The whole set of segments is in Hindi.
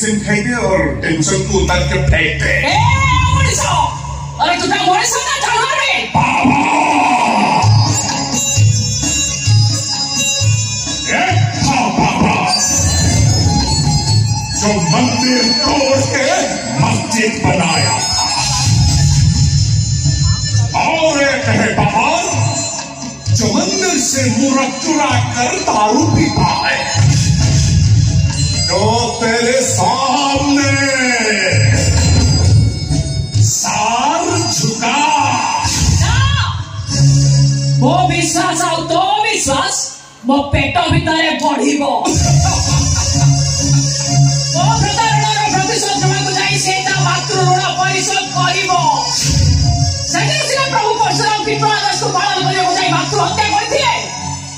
मेडिसिन खाइदे और टेंशन को उतार के फेंक दे। अरे तुझा मोरिस ना जानवर रे जो मंदिर तोड़ के मस्जिद बनाया और एक है बाहर जो मंदिर से मूर्त चुरा कर दारू पीता है। जो तेरे सामने सार झुका वो विश्वास आउ तो विश्वास मो पेट भितर बढ़िबो ओ प्रतारणर प्रतिशोध जमाको जाई सेता मातृ ऋण परिशोध करिबो सैनिक सिना प्रभु परशुराम पितृ आदेश को पालन करियो जाई मातृ हत्या करथिले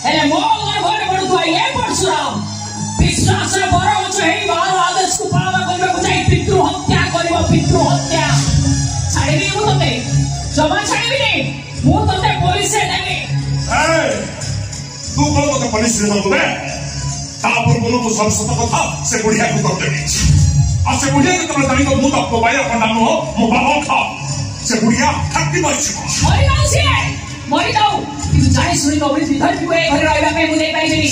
हेले मो गर्भरे बढुथुआ ए परशुराम विश्वास रे बर होछ हेई बार आदेश को पालन करियो जाई पितृ हत्या करिबो पितृ हत्या छाड़ीबी मु तते जमा छाड़ीबी नै मु तते पुलिस से देबी तू कौन तो पुलिस से दबे तापर बोलो तो सब सत कथा से बुढ़िया को कर देबी आ से बुढ़िया के तमन तनी तो मु तो बाया पंडा नो मु बाबा खा से बुढ़िया थक्की बइछ मरी जाऊ किंतु जाई सुनी तो बड़ी विधर को ए घरे रहबा पे मु दे पाइबेनी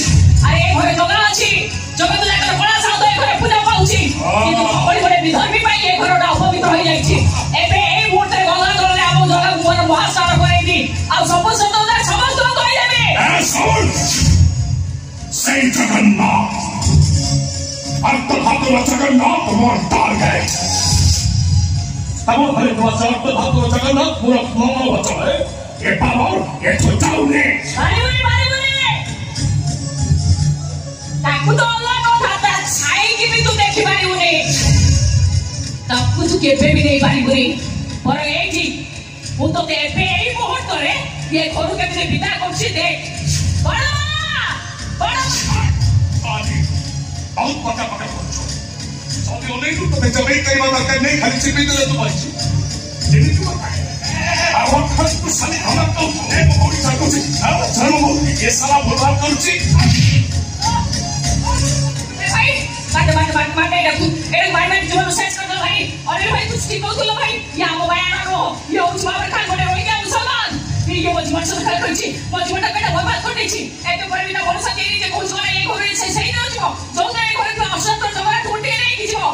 अरे ए घरे जगह अछि जगह तो जाकर बड़ा साउद ए घरे पूजा पाउची किंतु बड़ी बड़ी विधर भी पाई ए घरटा अपवित्र होई जाईची एबे ए मुहूर्ते गंगा जलले आपन जगह गुवन महास्नान करेगी आ सब सतोदा समस्त कहि देबे सुन से जगन्नाथ अर्थधातु जगन्नाथ मोर टारगेट तब भले तो अर्थधातु जगन्नाथ पूरा मोह बचा है ये पावर ये तो जाऊने मारी बोले ताकू तो अल्लाह को थाता छाई की भी तू देखि पारी उनी ताकू तू केबे भी नहीं पारी बुरी पर एठी वो तो केबे एई मोहर करे ये घरु केबे विदा करछि देख बड़ा आदि बहुत पका करछो सौदी ओले तू तो जबे कई बार कर नहीं खाली चिपी दे तो बच्ची जेनी तू बताए और खस तो साले हम तो एक बड़ी साको से अब धर्म ये साला बर्बाद करछि भाई माटे डकू एरे मार जीवन सेट कर दो भाई अरे भाई कुछ ठीक हो तो भाई या मोबाइल ना रो ये उस बाबर खान कोडे रोई क्या मुसलमान ये मजमत से खाल करछि मजमत बेटा बर्बाद कर देछि एते पर बिना भरोसा देरी जे खोज वाला एक घरे से सही न हो जोंगा एक घरे तो अवसर तो जमाना टूटे नहीं किछो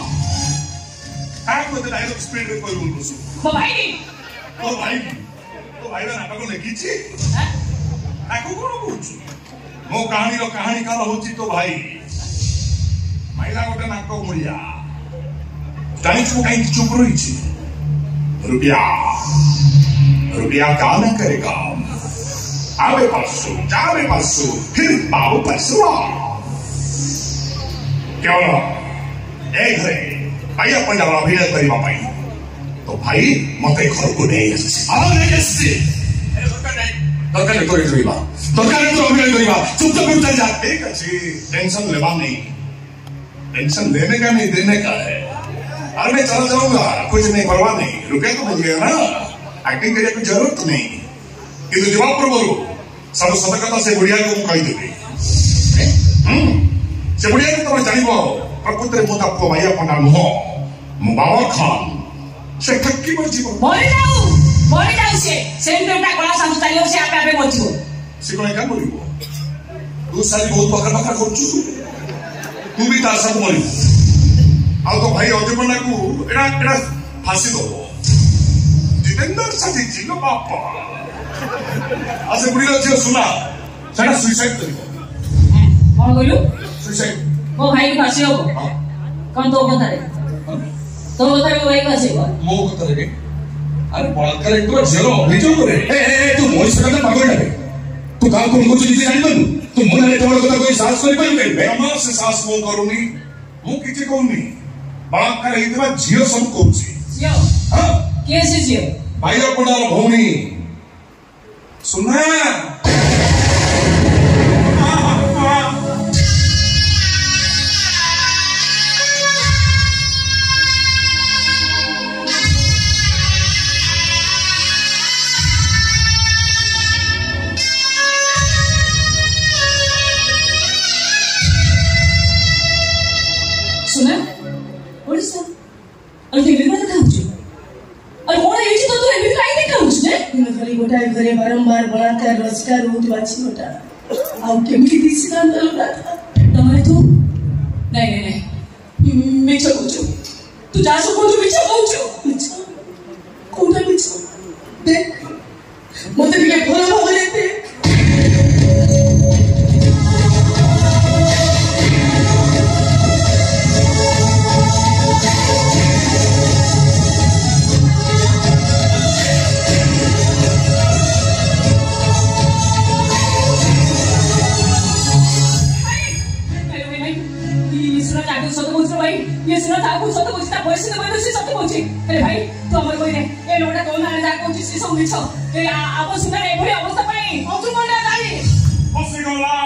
काय को डायलॉग स्पीड में कोई बोल बसु तो भाई ना नाटक लिखिछि हैं आको कोन बोलछु मो कहानी काल होछि तो भाई महिला गोटे नाटक मुड़िया जानिछु कहीं चुप रहिछि रुपया काम न करेगा आवे परसों जावे परसों फिर बाबू परसों क्यों ना एक घरे भाई अपन जब अभिनय करिबा पाई तो भाई मते घर को नहीं आसी दरकार नहीं तो अभिनय करिबा चुपचाप उठ जा ठीक अछि टेंशन लेवा नहीं टेंशन लेने का नहीं देने का है अरे मैं चला जाऊंगा कुछ नहीं परवाह नहीं रुपया तो मिल गया ना एक्टिंग करने की जरूरत नहीं किंतु जवाब पर बोलो सब सतर्कता से बुढ़िया को कही देबे से बुढ़िया को तुम जानिबो प्रकृति मो ताको भाई अपन मुह मो बाबा खान से थक्की बजीबो मरि जाऊ से बेटा कला सांस चलियो से आपे आपे बजीबो से कोन का बोलिबो तू सारी बहुत बकर करछु तू भी तार सब मरी आ तो भाई अजपना को एड़ा फांसी दो जितेंद्र साथी जी नो बापा आसे बुढ़ी अच्छे सुना सेटा सुसाइड करिवो कोन कहलु सुसाइड ओ भाई की फांसी हो कोन तो बता रे तो बता रे भाई फांसी हो मो बता रे अरे बळकर एक जेरो अभियोग करे ए तू मोई सका पागल लागे तू का को मुझे नहीं जानबन तू मन रे तोड़ कथा कोई साहस करि पाइबे बेमा से साहस मो करूनी मु किछि कहूनी बळकर हेतबा जियो सब कहूची जियो हां कैसे जियो भाई अपनार भौनी सुना मनुष्य अरे ते बिना खाऊछु अरे कोण येची तो तू एबी काय खाऊछु ने तुम खाली गोटाय घरे बारंबार बलात्कार रोजगार होत वाची होता आउ केमिति दिसना तलुला तमरे तू नाही मिछ कहूछु तू जा सको तू मिछ कहूछु कोणा मिछ देख मते के भला भाबरे देख ये सुना था कुछ सत्य बोलता पैसे दे मैंने सत्य बोलची अरे भाई तू हमर कोई ने ए लोटा कोन ना जा कोची से सब मिछ ए आप सुना रे भरी अवस्था पई अतु कोना गाई फसी गला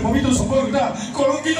पवित्र संपर्कता कलंकित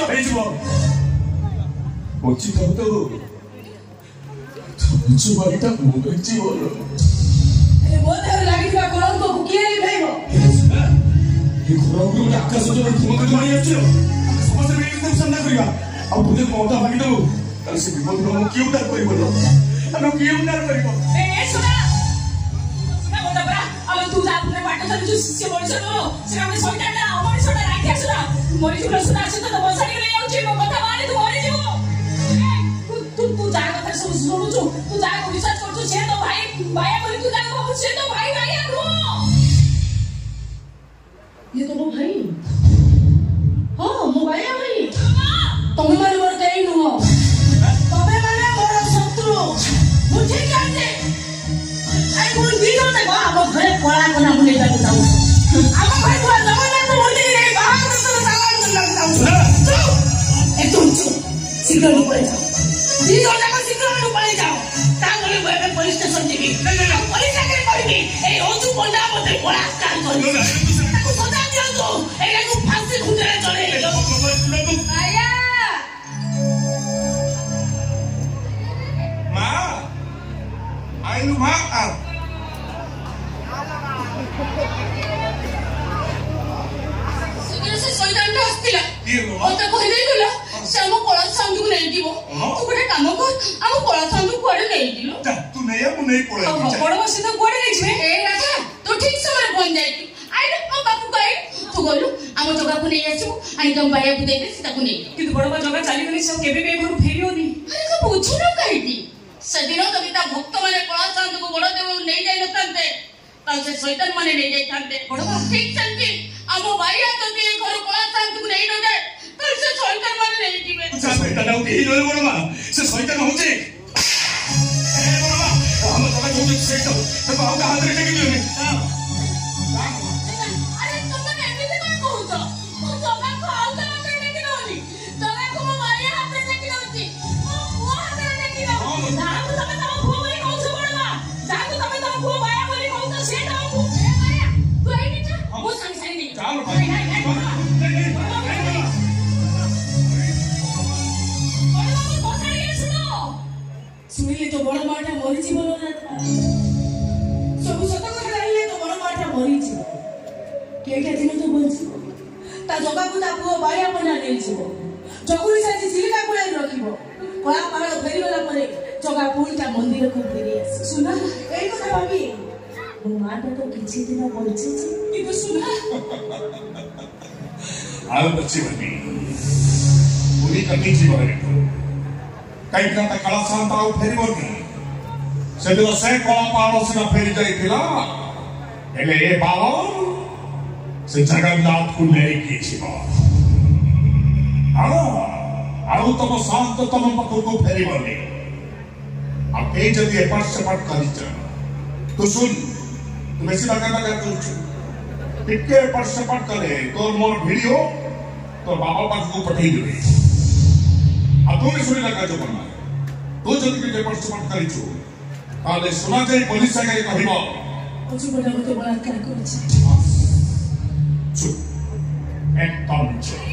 ये तो वो भाई हाँ मोबाइल भाई तुम मारे मोर कहीं नुआ तबे माने मोर शत्रु मुझे जानते आई कोन दिनो ते बा हम घरे कोला कोना मुने जाऊ जाऊ हम भाई को जमाना तो मोर रे बाहर तो सामान लग जाऊ ए तुम शीघ्र पड़े जाओ दिनो तक शीघ्र पड़े जाओ तांगले बे पुलिस स्टेशन जीबी पुलिस आके करबी ए ओजू पंडा मते बलात्कार करबी सदा दियो तो एला को फांसी खुदरे चले आया मा आई नु भाग आ से सैतान हस्तिला ओते कहि देई गला से हम कोला संदूक नै दिबो तू गोटे काम कर हम कोला संदूक कोडे नै दिलो तू नै मु नै कोला बड़ बसी तो कोडे नै छे ए राजा तू ठीक समय पहुंच जाई आई मो बापू कहि तू गलु हम जगह को नै आसु आई तुम बाया को देबे सीता को नै किंतु बड़ बा जगह चाली गनी से केबे बे घर फेरियो नी अरे का पूछो न कहिती सदिनो कविता भक्त माने कोला संदूक बड़ देव नै जाई नथांते ताल से शैतान माने नै जाई थांते बड़ बा ठीक चलती हम बाया तो दे घर कोला संदूक नै न दे ताल से शैतान माने नै दिबे शैतान आउ देही नय बड़ मा से शैतान होचे ए बड़ मा हम जगह जो शैतान तो आउ का हाथ रे टेकी दियो अरे तुम ने एमिति कोन कहउछ ओ जगह को आउ का हाथ रे टेकी दोनी जगह को बाया हाथ रे टेकी दोची ओ हाथ रे टेकी दो ना तो तमे तम भूव बोली कहउछ बड़ मा जा तो तमे तम भूव बाया बोली कहउछ से तम भूव ए बाया तू आई नी जा वो संग संग नहीं चलो भाई सुनिले तो बड़ माटा मरी जीवन ना सब सत কথা জানলে তো বড় মাটা মরি জীব কেটা দিন তো বলছি তা জগা বুদা পুও বায়া বনা নেই জীব জগুলি সাজি চিলিকা কোলে রাখিব কলা পাহাড় ফেরি গলা পরে জগা পুলটা মন্দির কো ফেরি আসে শুনা এই কথা ভাবি মো মাটা তো কিছু দিন বলছে কিন্তু শুনা আর বচ্চি বনি पूरी करनी जीवन कहीं का कला शांता फेरी बोलनी से जो से कला पालो से फेरी जाइथिला एले ए बालो से जगन्नाथ को ले की जीवन ଆଉ ତମ ସାନ୍ତ ତମ ପାଖକୁ ଫେରିବନି। ଆଉ କେହି ଯଦି ଏପଟ ସେପଟ କରିଛ ତୁ ଶୁଣ, ତୁ ବେଶୀ ବାଗା ବାଗା କରୁଛୁ। ଟିକେ ଏପଟ ସେପଟ କଲେ ତୋର ମୋର ଭିଡିଓ ତୋର ବାବା ପାଖକୁ ପଠେଇଦେବେ। ଆଉ ତୁ ବି ଶୁଣିଲା କାଜ କର, ତୁ ଯଦି ଟିକେ ଏପଟ ସେପଟ କରିଛୁ ତାହେଲେ ଶୁଣାଯାଇ ପୋଲିସ ଆଗରେ କହିବ ଅଜୁବଟା ମୋତେ ବଳାତ୍କାର କରୁଛି। ଚୁପ୍, একদম চুপ।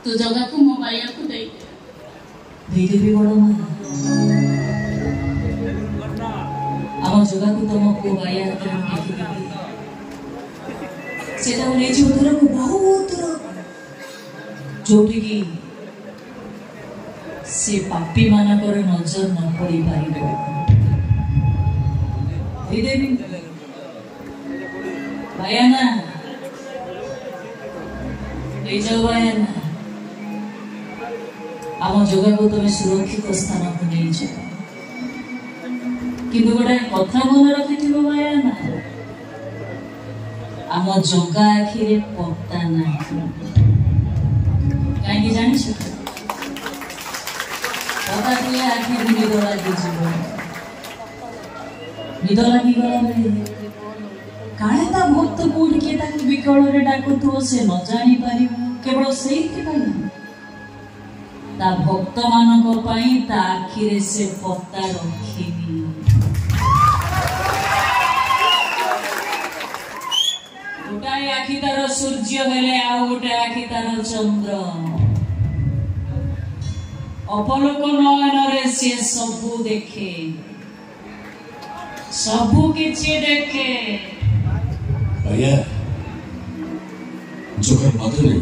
तू जगह को मोबाइल को दे देवी बड़ मा आम जगह को तुम को बाया देखी सेटा ने जो दूर को बहुत दूर जोटी की से पापी माना कर नजर न पड़ी पारिबो। देवी बायाना ले जाओ बायाना आम जगह को तुम सुरक्षित स्थान को नहीं जाओ। कि गोटे कथा मन रखि बायाना आम जगह आखिरे पत्ता ना कहीं जानी पता थे आखि निद लगी निद लगी गला काले ता भक्त कोड़ी के विकल डाकुव से न जानी पार केवल से ता भक्त मानक पाई ता आखिरे से पत्ता रखिनी। गोटाए आखि तार सूर्य हेले आ गोटे आखि तार चंद्र अपलोक नयन रे से सबू देखे सबू किछि देखे। भैया जोकर मत नहीं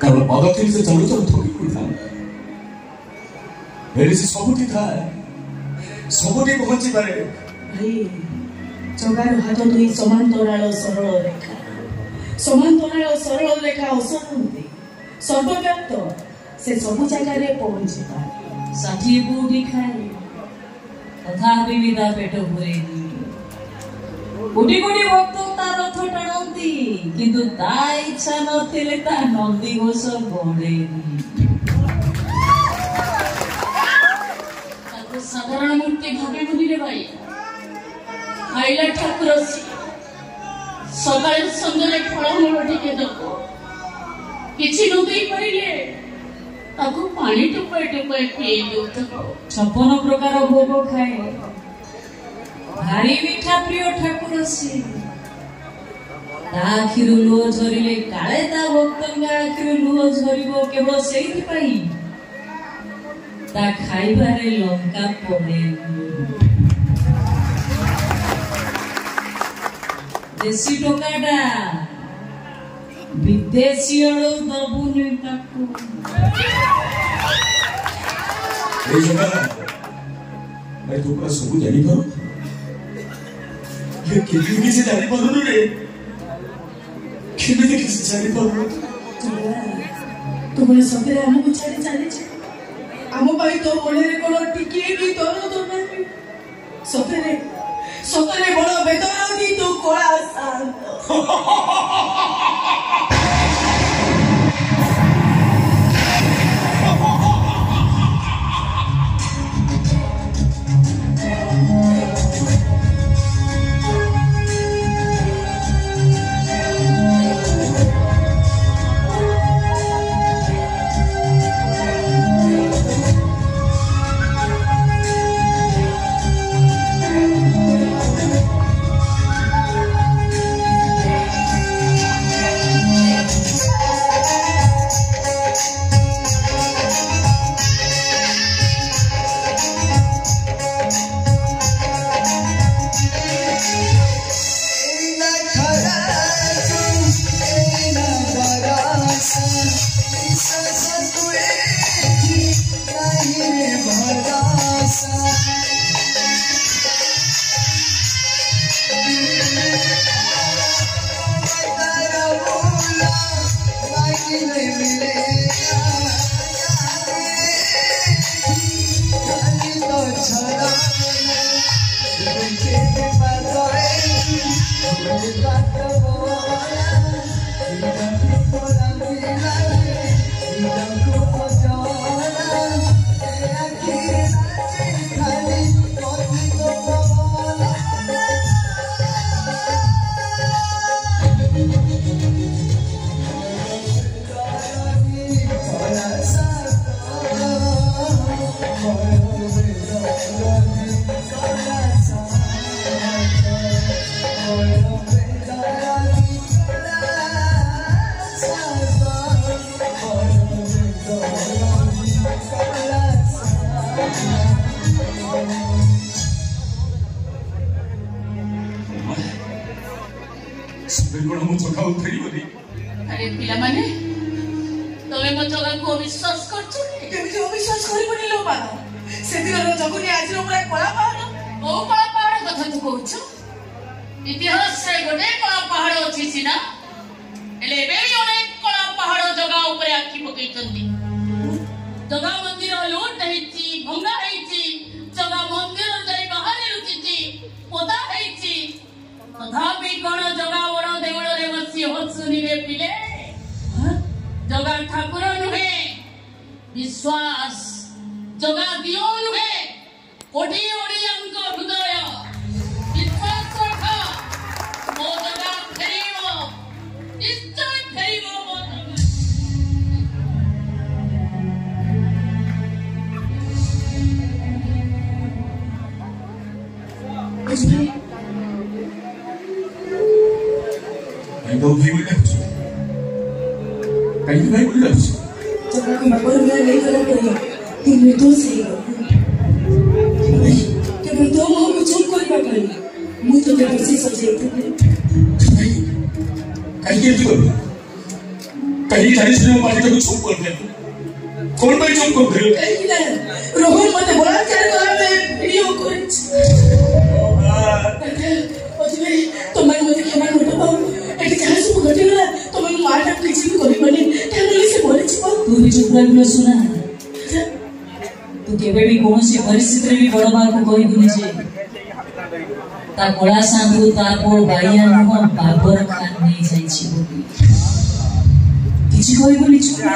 कारण पदक्षेप से चलो चलो थोड़ी कोई था मेरे से सबूती था सबूती पहुंची पारे भाई जगार हाथ दुई समांतराल सरल रेखा असरती सर्वव्याप्त से सब जगह रे पहुंची पारे साठी बूढ़ी खाए तथापि विदा पेट भरे कोटी कोटी भक्त तार रथ टाणती किंतु ता इच्छा नथिले ता नंदी घोष गड़ेनी। साधारण मूर्ति भावे मुनि रे भाई खाइला ठाकुर सकाळे संजय फलमूल टिके दब किछि न देई पाइले ताको पानी टुपाए टुपाए पिए दउथबो। 56 प्रकार भोग खाए भारी मीठा प्रिय ठाकुर से आखिरु लुह झरिले काले ता भक्तंगा आखिरु लुह झरिबो केवल सेइथि पाई ता खाइबारे लंका पड़े। देसी टोकाटा विदेशी अड़ो दबुनी ताकू ए जगह मैं तो पूरा सब जानी करो ये किसी से जानी पड़ो रे किसी से जानी पड़ो तुमने सफेरे हमको छाड़ी चले आम भाई तो बोले रे कोन टिके भी तोर तो नहीं सफेरे सफेरे बड़ बेदना दी तो कोला शांत अरे पिला माने तमे मो जगह को विश्वास करछु केमिति अविश्वास करिबनी लो बा सेदिन जगुनी आज रो पूरा कला पहाड़ ओ कला पहाड़ कथा तू कहछु इतिहास रे गोटे कला पहाड़ अछि सिना एले बेबी अनेक कला पहाड़ जगह ऊपर आखि पकैचंदी जगह मंदिर लूट हेछि भंगा हेछि जगह मंदिर जाई बाहर लुचिछि पोता हेछि तथापि कोन जगह बड़ देवळ रे बसी हसुनी रे पिले जगह ठाकुर नुहे विश्वास जगह दियो नुहे कोटी ओडियांक हृदय विश्वास रखा मो जगह फेरिबो निश्चय फेरिबो मो तो भाई बोल रहा है कहीं भाई बोल रहा है जब मैं बाबा ने नहीं करा करियो कि मैं तो सही हूं कि मैं तो मोह में चूक कोई बात नहीं मुझे तो तेरे से सब सही कहीं ये तो कहीं जाने से मैं मारी तो कुछ चूक कर दिया कौन भाई चूक कर दिया कहीं ना रोहन मत बोला क्या तो मैं वीडियो कुछ ओजमे तो मैं मुझे क्षमा कर दो एटी जहां से घटे गला तो मैं मारना किसी भी कोई बने ठहरले से बोले छी तू भी चुप रह लो सुना तू केबे भी कौन सी परिस्थिति रे भी बड़ बात को कोई बुनी छे ता कोला सांगु ता को बाइया न बाबर खान नहीं जाई छी बोली किसी कोई बुनी चुप रह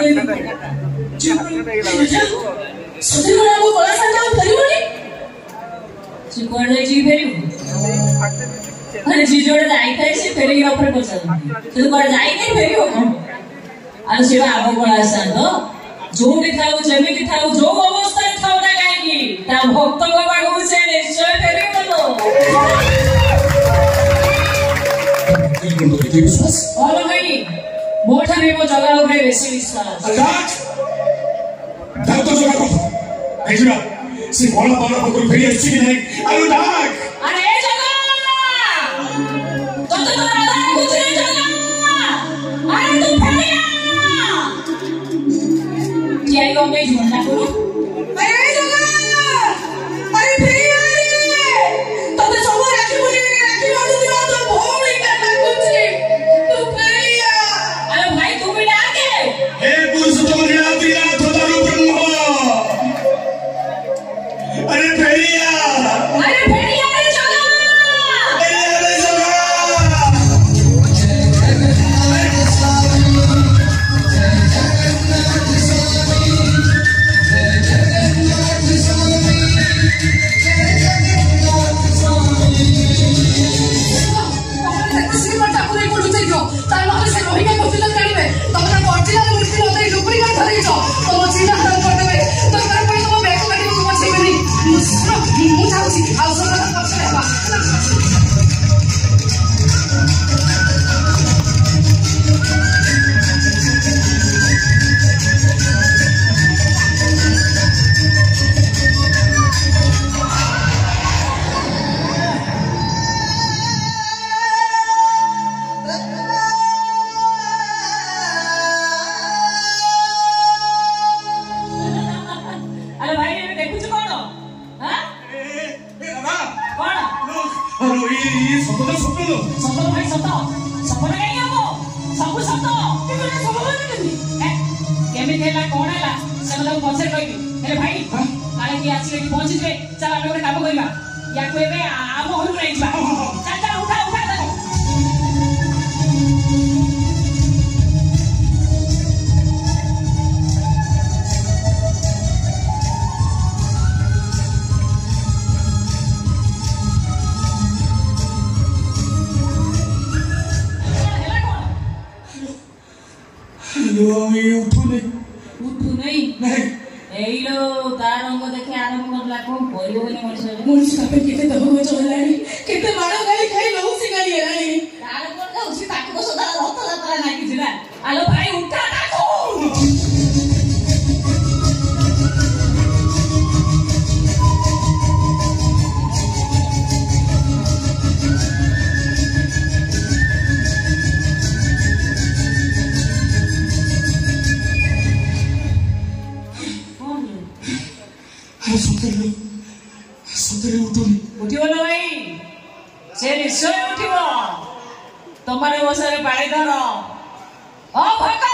सदे कोला को कोला सांगु करिवनी चुप रह जी फेरियो अरे जी जोड़े जाई थाई से फेरी ऊपर पछन तू कोरा जाई नहीं फेरी हो आ सेवा आगो कोला सांगो जो भी थाओ जेमिति थाओ जो अवस्था थाओ ना काहेकी ता भक्त को बागु से निश्चय फेरी बोलो बिल्कुल तो विश्वास और भाई मोठा रे वो जगह ऊपर बेसी विश्वास डाक डाक तो जगह को ऐजुरा से बोला बोला को फेरी अच्छी भी नहीं अरे डाक अरे ए जगह तो राधा कुछ नहीं जगह अरे तू फेरिया क्या यो मैं झूठा करूं अरे ए जगह अरे फेरिया तो सब राखी बोली राखी वाली दिवा तो भोग कर कुछ तू फेरिया अरे भाई तू भी डाके हे पुरुषोत्तम लीला तोदारु ब्रह्म अरे फेरिया अरे फेरिया अरे जगह या कोई में आम हो नहीं बा चल उठा उठा दे उठू नहीं एई लो तार रंग देखे आरंभ करला कोन परियो बोले मनुष्य का पे केते दबो चलानी केते माड़ गाली खाई लो सिगाली हेलानी तार कोन का उसी ताको सदा रथ यात्रा ना कि जिला आलो भाई उठा ताको सतरे उठुनी उठिबो न भाई से निश्चय उठिबो तमारे बसरे पाणी धर ओ भका